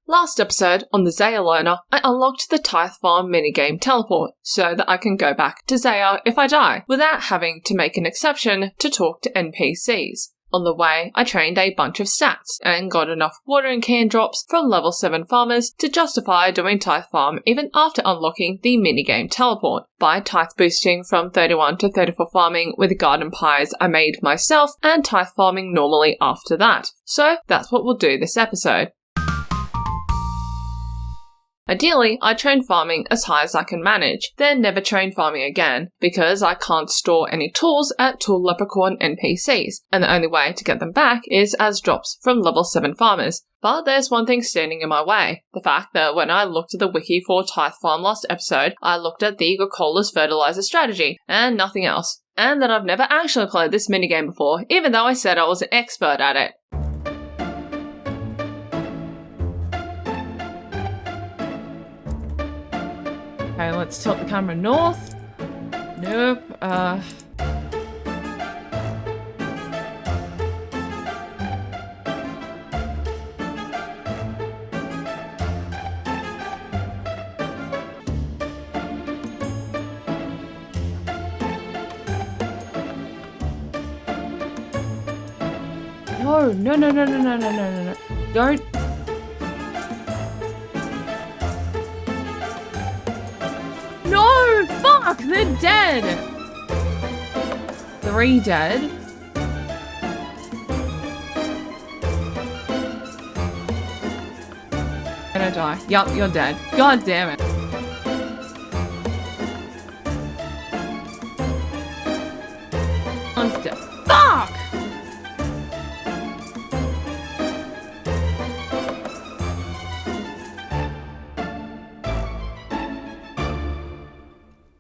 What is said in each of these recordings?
Last episode on the ZeahALoner, I unlocked the Tithe Farm minigame teleport so that I can go back to Zeah if I die, without having to make an exception to talk to NPCs. On the way, I trained a bunch of stats and got enough watering can drops from level 7 farmers to justify doing Tithe Farm even after unlocking the minigame teleport, by tithe boosting from 31 to 34 farming with garden pies I made myself and tithe farming normally after that. So that's what we'll do this episode. Ideally, I train farming as high as I can manage, then never train farming again, because I can't store any tools at Tool Leprechaun NPCs, and the only way to get them back is as drops from level 7 farmers. But there's one thing standing in my way, the fact that when I looked at the wiki for Tithe Farm last episode, I looked at the Gokola's fertilizer strategy, and nothing else. And that I've never actually played this minigame before, even though I said I was an expert at it. Okay, let's tilt the camera north. Nope, No. Don't. No! Fuck! They're dead! 3 dead. Gonna die. Yup, you're dead. God damn it. One's dead. Fuck!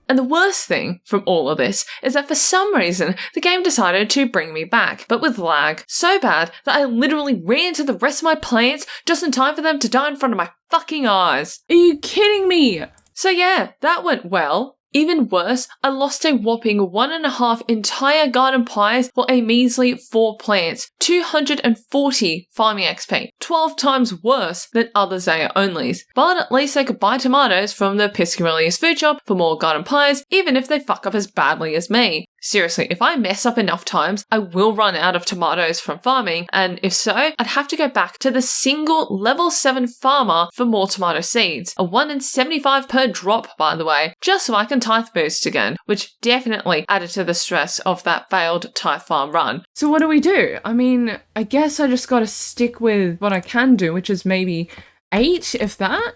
And the worst thing from all of this is that for some reason, the game decided to bring me back, but with lag so bad that I literally ran into the rest of my plants just in time for them to die in front of my fucking eyes. Are you kidding me? So yeah, that went well. Even worse, I lost a whopping 1.5 entire garden pies for a measly 4 plants, 240 farming XP, 12 times worse than other Zeah onlys. But at least I could buy tomatoes from the Piscamillia's food shop for more garden pies, even if they fuck up as badly as me. Seriously, if I mess up enough times, I will run out of tomatoes from farming, and if so, I'd have to go back to the single level 7 farmer for more tomato seeds. A 1 in 75 per drop, by the way, just so I can tithe boost again, which definitely added to the stress of that failed Tithe Farm run. So what do we do? I mean, I guess I just gotta stick with what I can do, which is maybe 8, if that?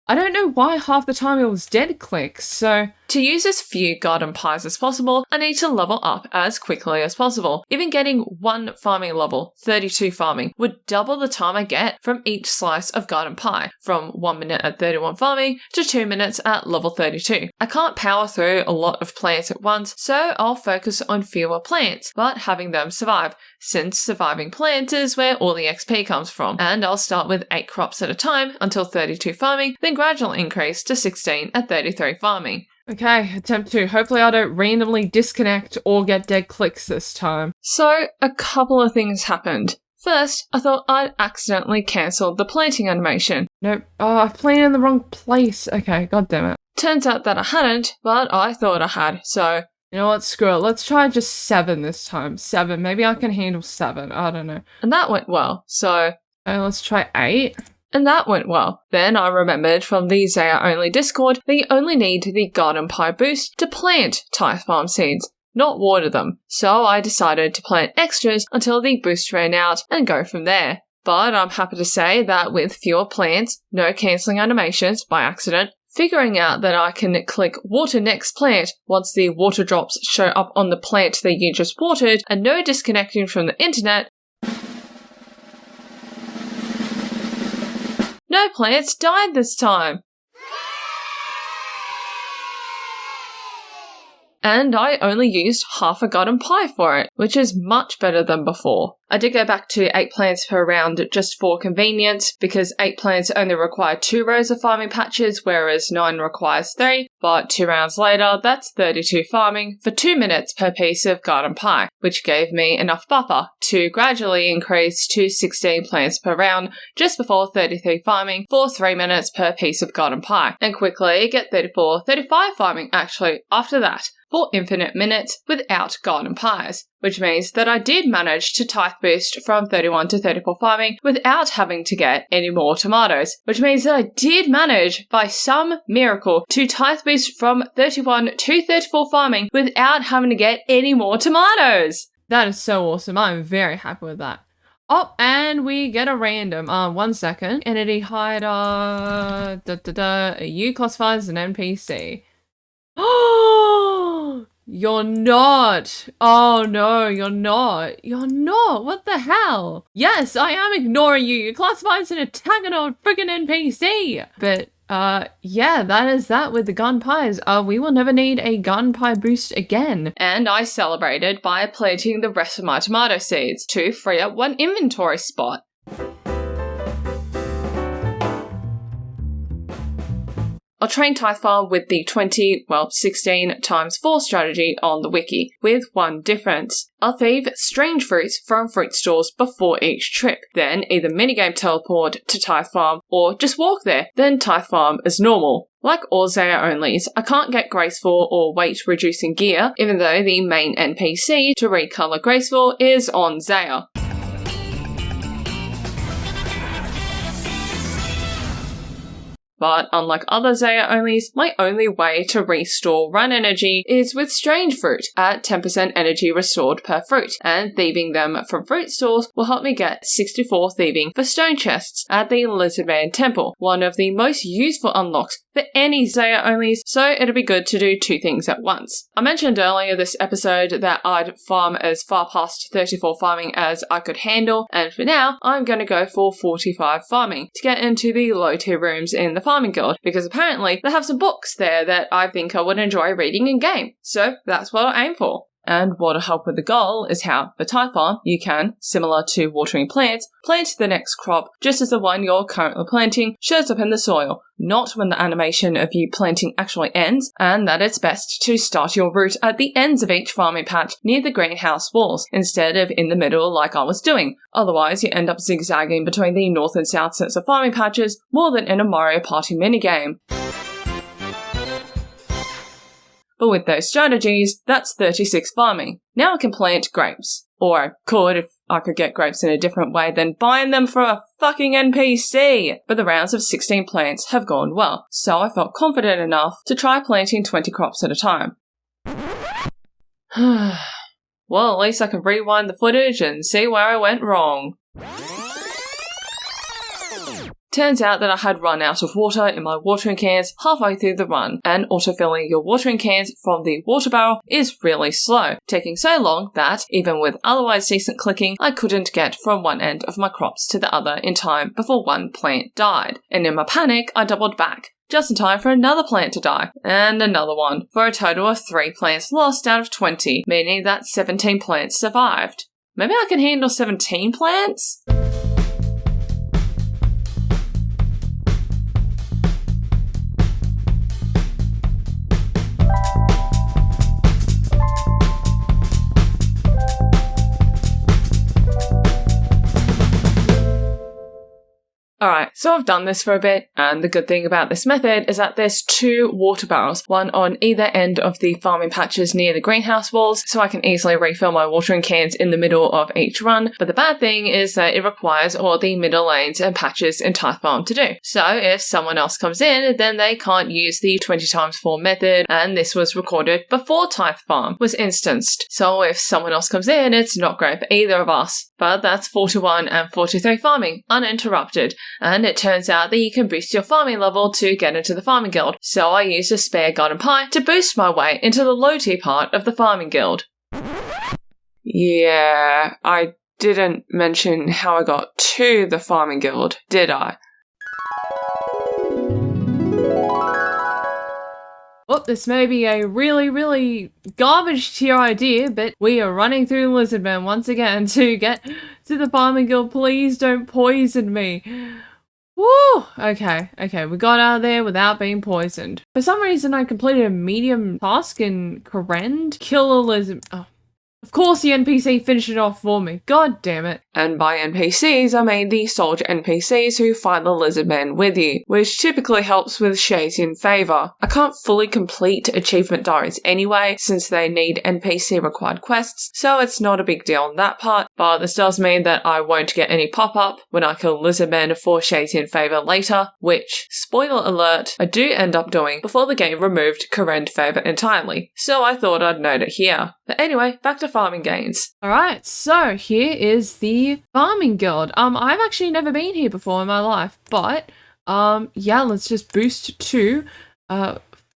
I don't know why half the time it was dead clicks, so to use as few garden pies as possible, I need to level up as quickly as possible. Even getting 1 farming level, 32 farming, would double the time I get from each slice of garden pie, from 1 minute at 31 farming to 2 minutes at level 32. I can't power through a lot of plants at once, so I'll focus on fewer plants, but having them survive, since surviving plants is where all the XP comes from. And I'll start with 8 crops at a time until 32 farming, then gradually increase to 16 at 33 farming. Okay, attempt 2. Hopefully I don't randomly disconnect or get dead clicks this time. So, a couple of things happened. First, I thought I'd accidentally cancelled the planting animation. Nope. Oh, I've planted in the wrong place. Okay, god damn it. Turns out that I hadn't, but I thought I had, so you know what, screw it. Let's try just 7 this time. 7. Maybe I can handle 7. I don't know. And that went well, so let's try 8. And that went well. Then I remembered from the Zeah only Discord that you only need the garden pie boost to plant Tithe Farm seeds, not water them. So I decided to plant extras until the boost ran out and go from there. But I'm happy to say that with fewer plants, no cancelling animations by accident, figuring out that I can click water next plant once the water drops show up on the plant that you just watered, and no disconnecting from the internet, no plants died this time. And I only used half a garden pie for it, which is much better than before. I did go back to 8 plants per round just for convenience, because 8 plants only require 2 rows of farming patches, whereas 9 requires 3, but 2 rounds later, that's 32 farming for 2 minutes per piece of garden pie, which gave me enough buffer to gradually increase to 16 plants per round just before 33 farming for 3 minutes per piece of garden pie, and quickly get 35 farming actually after that, for infinite minutes without garden pies, which means that I did manage to tithe boost from 31 to 34 farming without having to get any more tomatoes, which means that I did manage, by some miracle, to tithe boost from 31 to 34 farming without having to get any more tomatoes. That is so awesome. I'm very happy with that. Oh, and we get a random. 1 second. Entity hider. You classified as an NPC. Oh, you're not. Oh no, you're not. You're not. What the hell? Yes, I am ignoring you. You're classified as an attacking or freaking NPC. But yeah, that is that with the gun pies. We will never need a gun pie boost again. And I celebrated by planting the rest of my tomato seeds to free up 1 inventory spot. I'll train Tithe Farm with the 16 times 4 strategy on the wiki, with one difference. I'll thieve strange fruits from fruit stores before each trip, then either minigame teleport to Tithe Farm or just walk there, then Tithe Farm as normal. Like all ZeahALoners, I can't get graceful or weight-reducing gear, even though the main NPC to recolor graceful is on Zeah. But unlike other ZeahALoners, my only way to restore run energy is with strange fruit at 10% energy restored per fruit, and thieving them from fruit stores will help me get 64 thieving for stone chests at the Lizardman Temple, one of the most useful unlocks for any ZeahALoners, so it'll be good to do 2 things at once. I mentioned earlier this episode that I'd farm as far past 34 farming as I could handle, and for now, I'm going to go for 45 farming to get into the low tier rooms in the farming guild, because apparently they have some books there that I think I would enjoy reading in game, so that's what I aim for. And what'll help with the goal is how, for Tithe Farm, you can, similar to watering plants, plant the next crop just as the one you're currently planting shows up in the soil, not when the animation of you planting actually ends, and that it's best to start your route at the ends of each farming patch near the greenhouse walls, instead of in the middle like I was doing. Otherwise, you end up zigzagging between the north and south sets of farming patches more than in a Mario Party minigame. But with those strategies, that's 36 farming. Now I can plant grapes. Or I could if I could get grapes in a different way than buying them from a fucking NPC. But the rounds of 16 plants have gone well, so I felt confident enough to try planting 20 crops at a time. Well, at least I can rewind the footage and see where I went wrong. Turns out that I had run out of water in my watering cans halfway through the run, and autofilling your watering cans from the water barrel is really slow, taking so long that, even with otherwise decent clicking, I couldn't get from one end of my crops to the other in time before one plant died, and in my panic I doubled back, just in time for another plant to die, and another one, for a total of 3 plants lost out of 20, meaning that 17 plants survived. Maybe I can handle 17 plants? Alright, so I've done this for a bit, and the good thing about this method is that there's 2 water barrels, one on either end of the farming patches near the greenhouse walls, so I can easily refill my watering cans in the middle of each run, but the bad thing is that it requires all the middle lanes and patches in Tithe Farm to do. So if someone else comes in, then they can't use the 20 times 4 method, and this was recorded before Tithe Farm was instanced. So if someone else comes in, it's not great for either of us. But that's 41 and 43 farming, uninterrupted. And it turns out that you can boost your farming level to get into the farming guild, so I used a spare garden pie to boost my way into the low tier part of the farming guild. Yeah, I didn't mention how I got to the farming guild, did I? Oh, this may be a really garbage tier idea, but we are running through Lizardmen once again to get to the farming guild. Please don't poison me. Woo! Okay, we got out of there without being poisoned. For some reason, I completed a medium task in Corrend. Kill a lizard. Oh. Of course the NPC finished it off for me. God damn it. And by NPCs, I mean the soldier NPCs who find the lizardmen with you, which typically helps with shades in favour. I can't fully complete achievement diaries anyway, since they need NPC required quests, so it's not a big deal on that part, but this does mean that I won't get any pop-up when I kill lizardmen for shades in favour later, which, spoiler alert, I do end up doing before the game removed Corrend favour entirely, so I thought I'd note it here. But anyway, back to farming gains. Alright, so here is the farming guild. I've actually never been here before in my life, but yeah, let's just boost to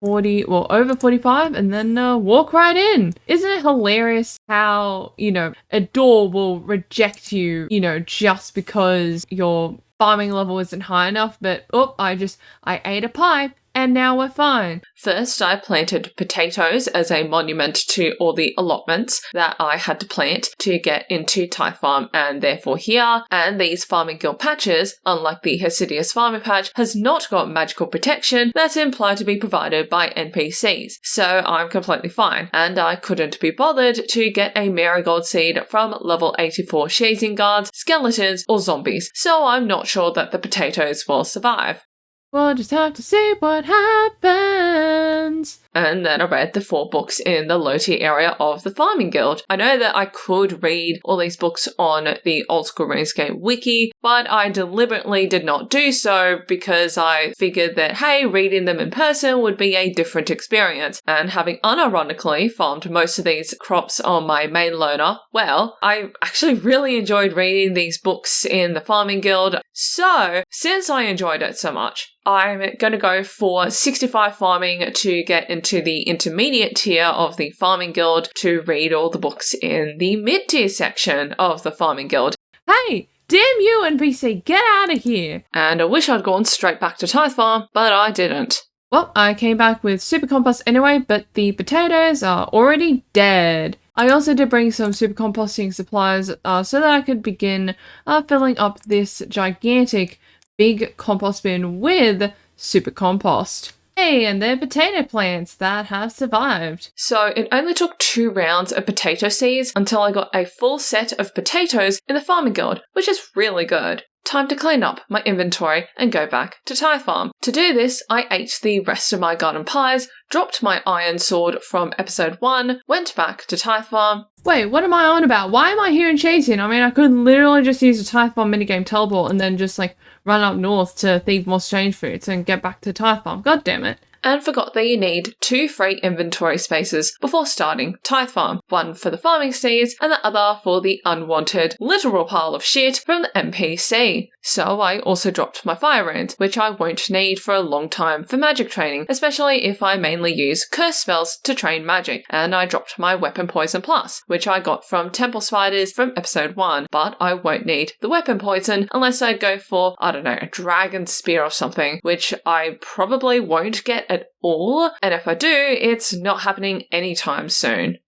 40, well, over 45 and then walk right in. Isn't it hilarious how, you know, a door will reject you, you know, just because your farming level isn't high enough, but I ate a pipe. And now we're fine. First, I planted potatoes as a monument to all the allotments that I had to plant to get into Tithe Farm and therefore here. And these farming guild patches, unlike the Hespori farming patch, has not got magical protection that's implied to be provided by NPCs. So I'm completely fine. And I couldn't be bothered to get a marigold seed from level 84 Shazing Guards, skeletons, or zombies. So I'm not sure that the potatoes will survive. We'll just have to see what happens. And then I read the 4 books in the low tier area of the Farming Guild. I know that I could read all these books on the old school Runescape wiki, but I deliberately did not do so because I figured that, hey, reading them in person would be a different experience. And having unironically farmed most of these crops on my main loner, well, I actually really enjoyed reading these books in the Farming Guild. So, since I enjoyed it so much, I'm going to go for 65 farming to get into the intermediate tier of the Farming Guild to read all the books in the mid-tier section of the Farming Guild. Hey, damn you NPC, get out of here! And I wish I'd gone straight back to Tithe Farm, but I didn't. Well, I came back with super compost anyway, but the potatoes are already dead. I also did bring some super composting supplies so that I could begin filling up this gigantic big compost bin with super compost. Hey, and they're potato plants that have survived. So it only took 2 rounds of potato seeds until I got a full set of potatoes in the Farming Guild, which is really good. Time to clean up my inventory and go back to Tithe Farm. To do this, I ate the rest of my garden pies, dropped my iron sword from episode 1, went back to Tithe Farm. Wait, what am I on about? Why am I here in Chasing? I mean, I could literally just use a Tithe Farm minigame teleport and then just run up north to thieve more strange fruits and get back to Tithe Farm. God damn it. And forgot that you need 2 free inventory spaces before starting Tithe Farm. One for the farming seeds and the other for the unwanted literal pile of shit from the NPC. So I also dropped my fire runes, which I won't need for a long time for magic training, especially if I mainly use curse spells to train magic. And I dropped my weapon poison plus, which I got from temple spiders from episode 1, but I won't need the weapon poison unless I go for, I don't know, a dragon spear or something, which I probably won't get at all, and if I do, it's not happening anytime soon.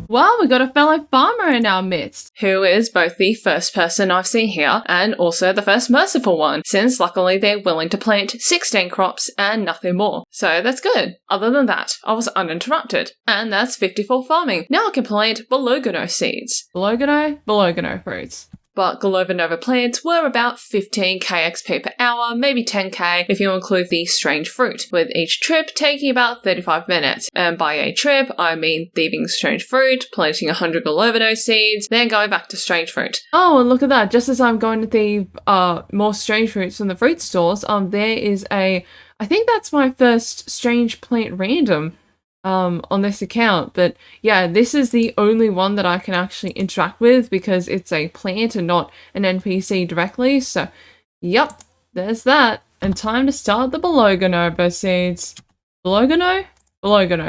Well, we got a fellow farmer in our midst, who is both the first person I've seen here and also the first merciful one, since luckily they're willing to plant 16 crops and nothing more. So that's good. Other than that, I was uninterrupted, and that's 54 farming. Now I can plant Belogono seeds. Belogono fruits. But Golovanova plants were about 15k XP per hour, maybe 10k if you include the strange fruit, with each trip taking about 35 minutes. And by a trip, I mean thieving strange fruit, planting 100 Golovano seeds, then going back to strange fruit. Oh, and look at that, just as I'm going to thieve more strange fruits from the fruit stores, there is I think that's my first strange plant random on this account, but yeah, this is the only one that I can actually interact with because it's a plant and not an NPC directly, so yep, there's that. And time to start the Belogono seeds. Belogono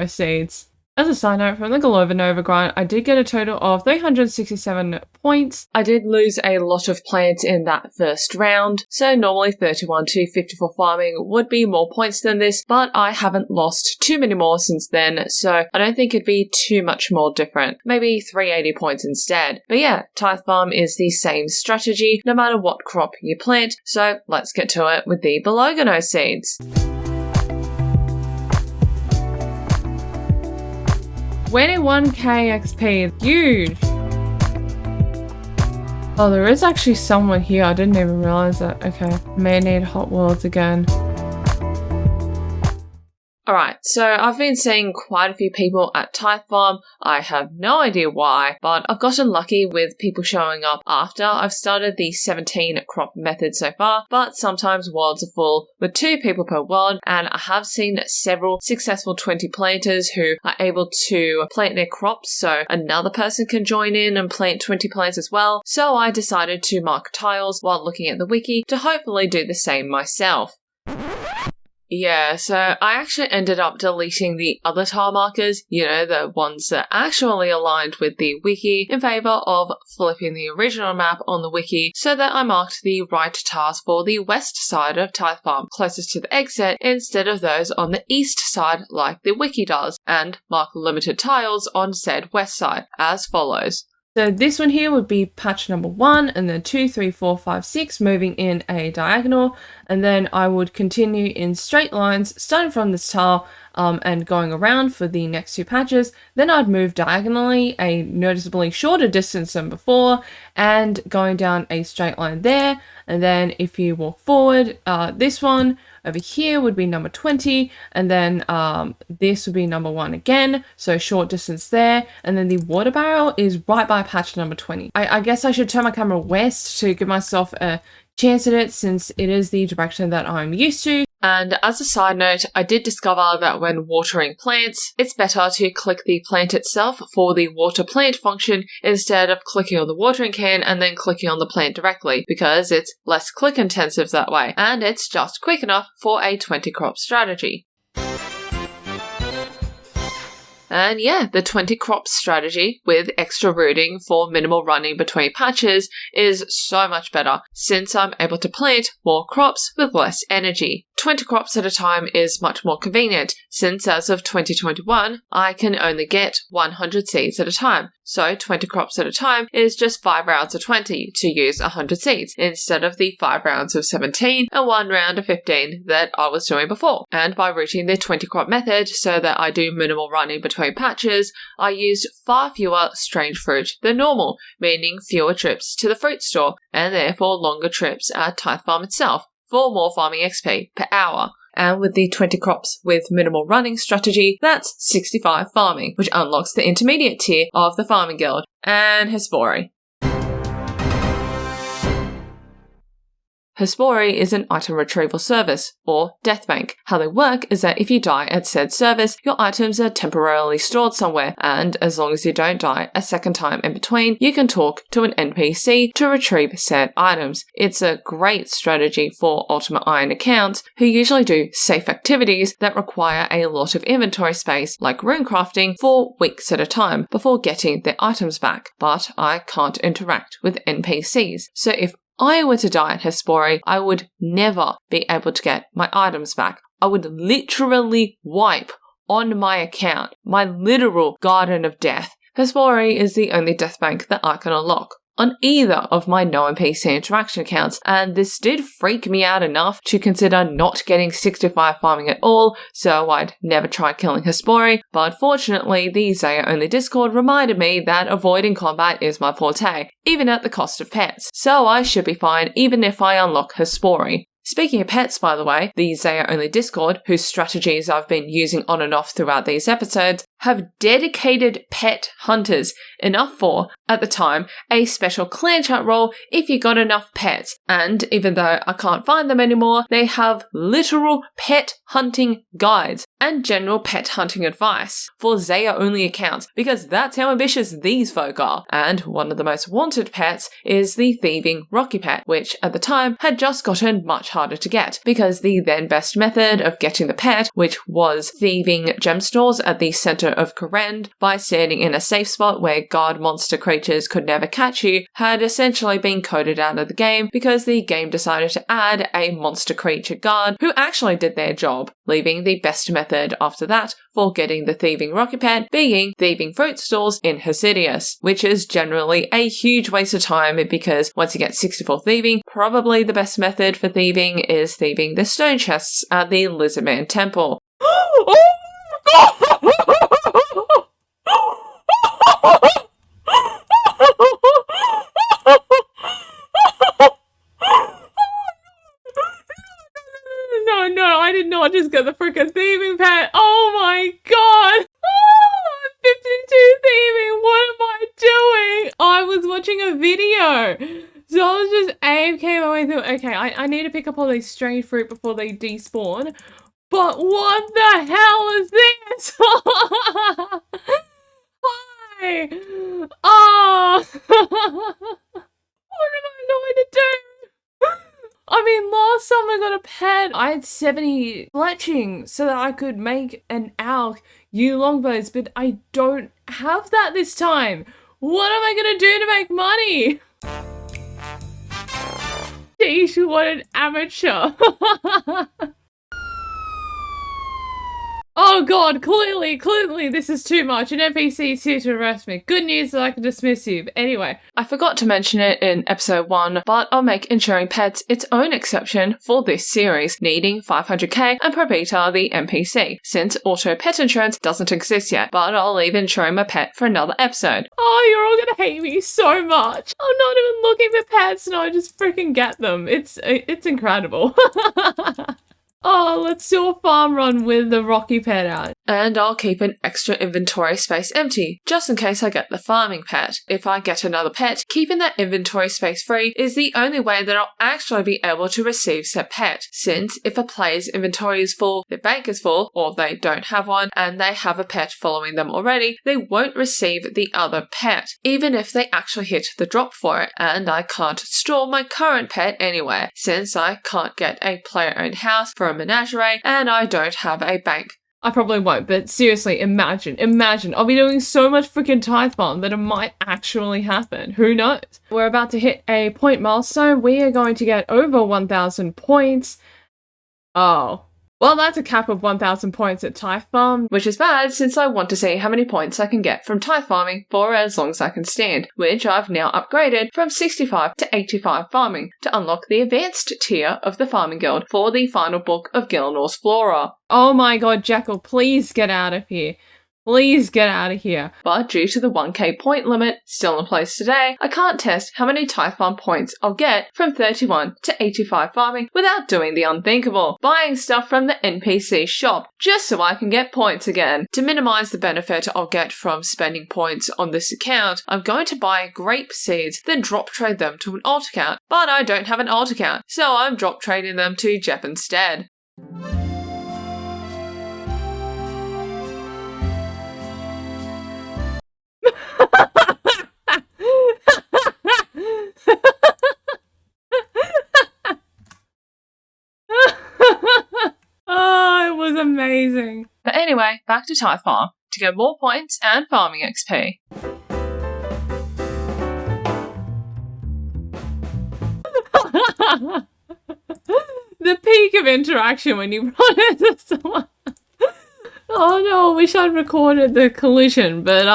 seeds. As a side note, from the Nova grind, I did get a total of 367 points. I did lose a lot of plants in that first round, so normally 31 to 54 farming would be more points than this, but I haven't lost too many more since then, so I don't think it'd be too much more different. Maybe 380 points instead. But yeah, Tithe Farm is the same strategy no matter what crop you plant, so let's get to it with the Belogano seeds. 21k XP, huge! Oh, there is actually someone here, I didn't even realize that. Okay, may need hot worlds again. Alright, so I've been seeing quite a few people at Tithe Farm. I have no idea why, but I've gotten lucky with people showing up after I've started the 17 crop method so far, but sometimes worlds are full with 2 people per world, and I have seen several successful 20 planters who are able to plant their crops so another person can join in and plant 20 plants as well, so I decided to mark tiles while looking at the wiki to hopefully do the same myself. Yeah, so I actually ended up deleting the other tile markers, the ones that actually aligned with the wiki, in favour of flipping the original map on the wiki so that I marked the right tiles for the west side of Tithe Farm, closest to the exit, instead of those on the east side like the wiki does, and mark limited tiles on said west side, as follows. So this one here would be patch number 1, and then 2, 3, 4, 5, 6 moving in a diagonal, and then I would continue in straight lines starting from this tile and going around for the next 2 patches. Then I'd move diagonally a noticeably shorter distance than before and going down a straight line there, and then if you walk forward, this one over here would be number 20, and then this would be number 1 again, so short distance there, and then the water barrel is right by patch number 20. I guess I should turn my camera west to give myself a chance at it since it is the direction that I'm used to. And as a side note, I did discover that when watering plants, it's better to click the plant itself for the water plant function instead of clicking on the watering can and then clicking on the plant directly, because it's less click intensive that way, and it's just quick enough for a 20 crop strategy. And yeah, the 20 crop strategy with extra rooting for minimal running between patches is so much better since I'm able to plant more crops with less energy. 20 crops at a time is much more convenient since as of 2021, I can only get 100 seeds at a time. So 20 crops at a time is just 5 rounds of 20 to use 100 seeds instead of the 5 rounds of 17 and 1 round of 15 that I was doing before. And by routing the 20 crop method so that I do minimal running between patches, I used far fewer strange fruit than normal, meaning fewer trips to the fruit store and therefore longer trips at Tithe Farm itself for more farming XP per hour. And with the 20 crops with minimal running strategy, that's 65 farming, which unlocks the intermediate tier of the farming guild, and Hespori. Hespori is an item retrieval service, or death bank. How they work is that if you die at said service, your items are temporarily stored somewhere, and as long as you don't die a second time in between, you can talk to an NPC to retrieve said items. It's a great strategy for Ultimate Iron accounts who usually do safe activities that require a lot of inventory space, like rune crafting, for weeks at a time before getting their items back. But I can't interact with NPCs, so if I were to die at Hespori, I would never be able to get my items back. I would literally wipe on my account, my literal garden of death. Hespori is the only death bank that I can unlock on either of my No NPC Interaction accounts, and this did freak me out enough to consider not getting 65 farming at all, so I'd never try killing Hespori, but fortunately the Zeah only Discord reminded me that avoiding combat is my forte, even at the cost of pets, so I should be fine even if I unlock Hespori. Speaking of pets, by the way, the Zeah only Discord, whose strategies I've been using on and off throughout these episodes, have dedicated pet hunters, enough for, at the time, a special clan chat role if you got enough pets. And even though I can't find them anymore, they have literal pet hunting guides and general pet hunting advice for Zeah-only accounts, because that's how ambitious these folk are. And one of the most wanted pets is the thieving Rocky pet, which at the time had just gotten much harder to get, because the then best method of getting the pet, which was thieving gem stores at the center of Kourend by standing in a safe spot where guard monster creatures could never catch you, had essentially been coded out of the game because the game decided to add a monster creature guard who actually did their job, leaving the best method after that for getting the thieving Rocky pet being thieving fruit stores in Hespori, which is generally a huge waste of time because once you get 64 thieving, probably the best method for thieving is thieving the stone chests at the Lizardman Temple. No, I did not just get the freaking thieving pet. Oh my god. 52 thieving. What am I doing? I was watching a video. So I was just AFK my way through. Okay, I need to pick up all these strange fruit before they despawn. But what the hell is this? Hi. Oh. What am I going to do? I mean, last time I got a pet, I had 70 fletching so that I could make an ALK longbows, but I don't have that this time. What am I going to do to make money? Sheesh, what an amateur. Oh god, clearly this is too much. An NPC is here to arrest me. Good news that I can dismiss you. But anyway, I forgot to mention it in episode 1, but I'll make insuring pets its own exception for this series, needing 500k and Probita the NPC, since auto pet insurance doesn't exist yet, but I'll leave insuring my pet for another episode. Oh, you're all gonna hate me so much. I'm not even looking for pets and I just freaking get them. It's incredible. Oh, let's do a farm run with the Rocky pet out. And I'll keep an extra inventory space empty, just in case I get the farming pet. If I get another pet, keeping that inventory space free is the only way that I'll actually be able to receive said pet, since if a player's inventory is full, their bank is full, or they don't have one, and they have a pet following them already, they won't receive the other pet, even if they actually hit the drop for it, and I can't store my current pet anywhere, since I can't get a player-owned house for a menagerie, and I don't have a bank. I probably won't, but seriously, imagine. I'll be doing so much freaking Tithe Farm that it might actually happen. Who knows? We're about to hit a point milestone. We are going to get over 1,000 points. Oh. Well, that's a cap of 1,000 points at Tithe Farm, which is bad since I want to see how many points I can get from Tithe Farming for as long as I can stand, which I've now upgraded from 65 to 85 farming to unlock the advanced tier of the Farming Guild for the final book of Gilnor's Flora. Oh my god, Jekyll, please get out of here. Please get out of here. But due to the 1k point limit still in place today, I can't test how many Tithe Farm points I'll get from 31 to 85 farming without doing the unthinkable, buying stuff from the NPC shop, just so I can get points again. To minimize the benefit I'll get from spending points on this account, I'm going to buy grape seeds, then drop trade them to an alt account, but I don't have an alt account, so I'm drop trading them to Jep instead. Oh, it was amazing. But anyway, back to Tithe Farm to get more points and farming XP. The peak of interaction when you run into someone. Oh no, I wish I'd recorded the collision, but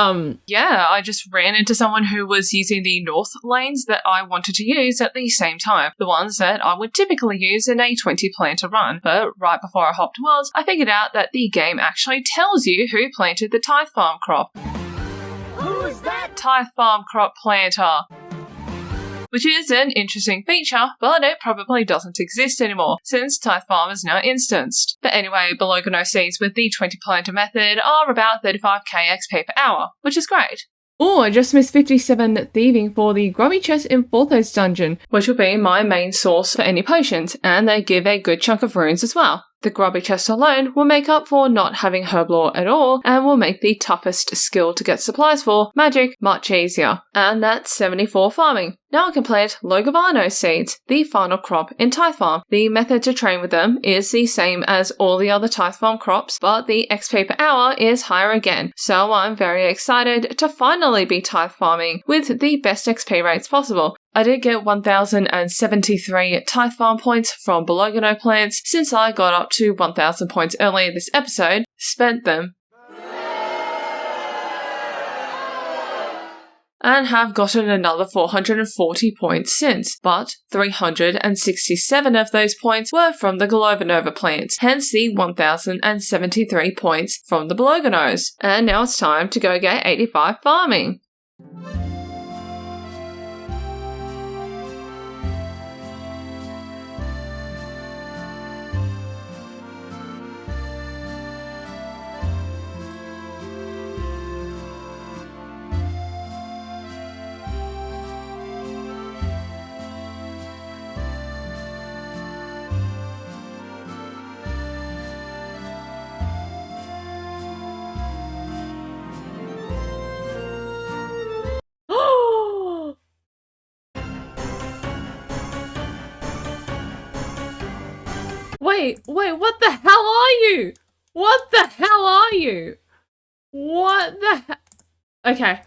yeah, I just ran into someone who was using the north lanes that I wanted to use at the same time, the ones that I would typically use in a 20 planter run, but right before I hopped woods, I figured out that the game actually tells you who planted the Tithe Farm crop. Who's that Tithe Farm crop planter? Which is an interesting feature, but it probably doesn't exist anymore, since Tithe Farm is now instanced. But anyway, below seeds with the 20 planter method are about 35k XP per hour, which is great. Oh, I just missed 57 thieving for the grubby chest in Forthos dungeon, which will be my main source for any potions, and they give a good chunk of runes as well. The grubby chest alone will make up for not having herblore at all and will make the toughest skill to get supplies for, magic, much easier. And that's 74 farming. Now I can plant Logavano seeds, the final crop in Tithe Farm. The method to train with them is the same as all the other Tithe Farm crops, but the XP per hour is higher again. So I'm very excited to finally be Tithe Farming with the best XP rates possible. I did get 1,073 Tithe Farm points from Bologano plants since I got up to 1,000 points earlier this episode, spent them, and have gotten another 440 points since, but 367 of those points were from the Golovanova plants, hence the 1,073 points from the Bologanoes. And now it's time to go get 85 farming. Wait, what the hell are you? What the hell are you? What the hell? Okay.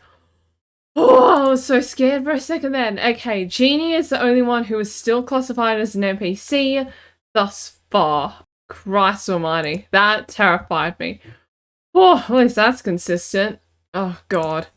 Oh, I was so scared for a second then. Okay, Genie is the only one who is still classified as an NPC thus far. Christ almighty, that terrified me. Oh, at least that's consistent. Oh, God.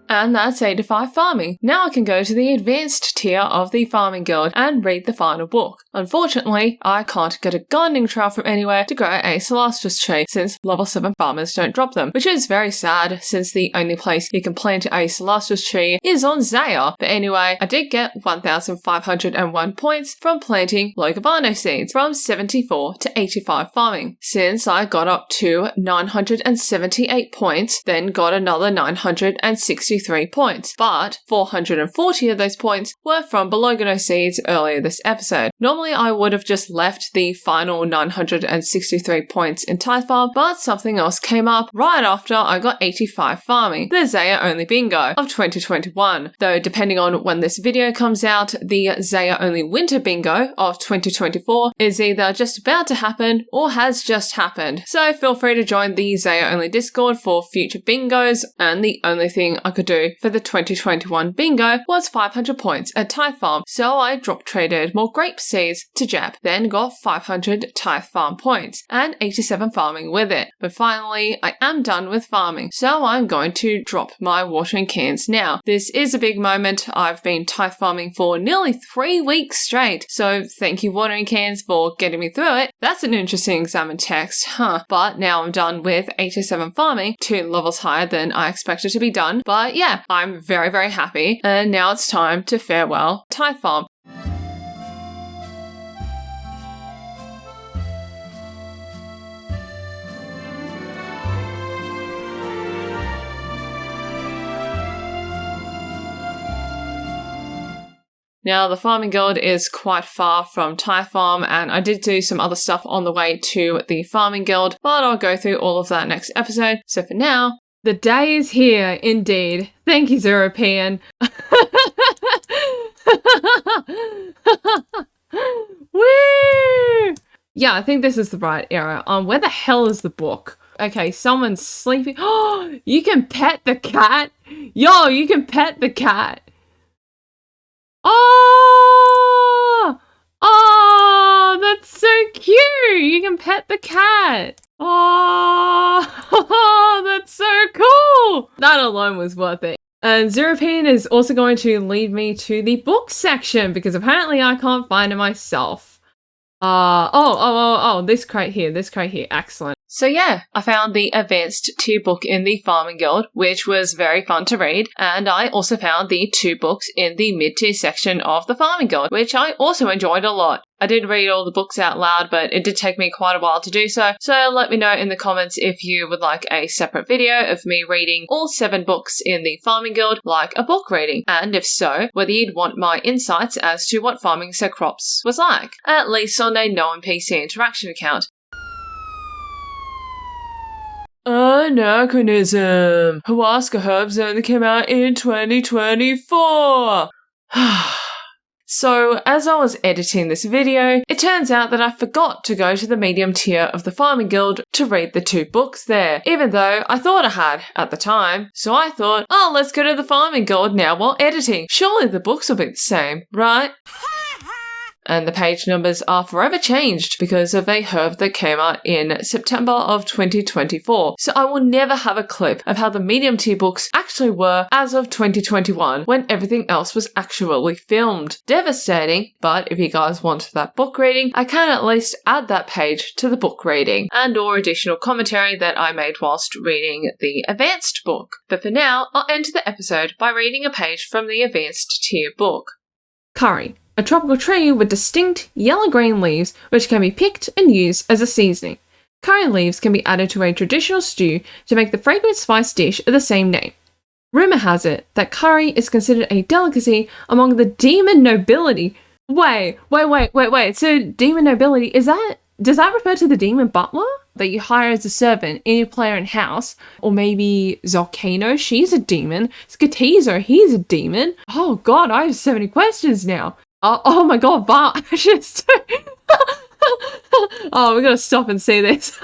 And that's 85 farming. Now I can go to the advanced tier of the farming guild and read the final book. Unfortunately, I can't get a gardening trowel from anywhere to grow a Celastris tree since level 7 farmers don't drop them, which is very sad since the only place you can plant a Celastris tree is on Zeah. But anyway, I did get 1,501 points from planting Logavano seeds from 74 to 85 farming. Since I got up to 978 points, then got another 963 points, but 440 of those points were from Bologano seeds earlier this episode. Normally I would have just left the final 963 points in Tithe Farm, but something else came up right after I got 85 farming, the Zeah Only Bingo of 2021. Though depending on when this video comes out, the Zeah Only Winter Bingo of 2024 is either just about to happen or has just happened. So feel free to join the Zeah Only Discord for future bingos, and the only thing I could do for the 2021 bingo was 500 points at Tithe Farm, so I drop traded more grape seeds to Jap, then got 500 Tithe Farm points and 87 farming with it. But finally, I am done with farming, so I'm going to drop my watering cans now. This is a big moment. I've been Tithe Farming for nearly 3 weeks straight, so thank you watering cans for getting me through it. That's an interesting exam and text, huh? But now I'm done with 87 farming, 2 levels higher than I expected to be done. But yeah, I'm very, very happy. And now it's time to farewell Tithe Farm. Now, the farming guild is quite far from Tithe Farm, and I did do some other stuff on the way to the farming guild, but I'll go through all of that next episode. So for now, the day is here, indeed. Thank you, European. Woo! Yeah, I think this is the right era. Where the hell is the book? Okay, someone's sleeping. Oh, you can pet the cat. Yo, you can pet the cat. Oh! Oh, that's so cute! You can pet the cat. Oh, that's so cool! That alone was worth it. And Zeropine is also going to lead me to the book section because apparently I can't find it myself. This crate here, excellent. So yeah, I found the advanced tier book in the Farming Guild, which was very fun to read, and I also found the 2 books in the mid-tier section of the Farming Guild, which I also enjoyed a lot. I did read all the books out loud, but it did take me quite a while to do so let me know in the comments if you would like a separate video of me reading all 7 books in the Farming Guild like a book reading, and if so, whether you'd want my insights as to what farming said crops was like, at least on a No NPC Interaction account. Anachronism! Huasca Herbs only came out in 2024! So, as I was editing this video, it turns out that I forgot to go to the medium tier of the Farming Guild to read the 2 books there, even though I thought I had at the time. So I thought, let's go to the Farming Guild now while editing. Surely the books will be the same, right? And the page numbers are forever changed because of a herb that came out in September of 2024. So I will never have a clip of how the medium tier books actually were as of 2021 when everything else was actually filmed. Devastating, but if you guys want that book reading, I can at least add that page to the book reading and or additional commentary that I made whilst reading the advanced book. But for now, I'll end the episode by reading a page from the advanced tier book. Curry. A tropical tree with distinct yellow-green leaves which can be picked and used as a seasoning. Curry leaves can be added to a traditional stew to make the fragrant spice dish of the same name. Rumour has it that curry is considered a delicacy among the demon nobility. Wait. So demon nobility, does that refer to the demon butler that you hire as a servant in your player and house? Or maybe Zolcano, she's a demon. Skatizo, he's a demon. Oh god, I have so many questions now. Oh my god, Bart, we gotta stop and see this.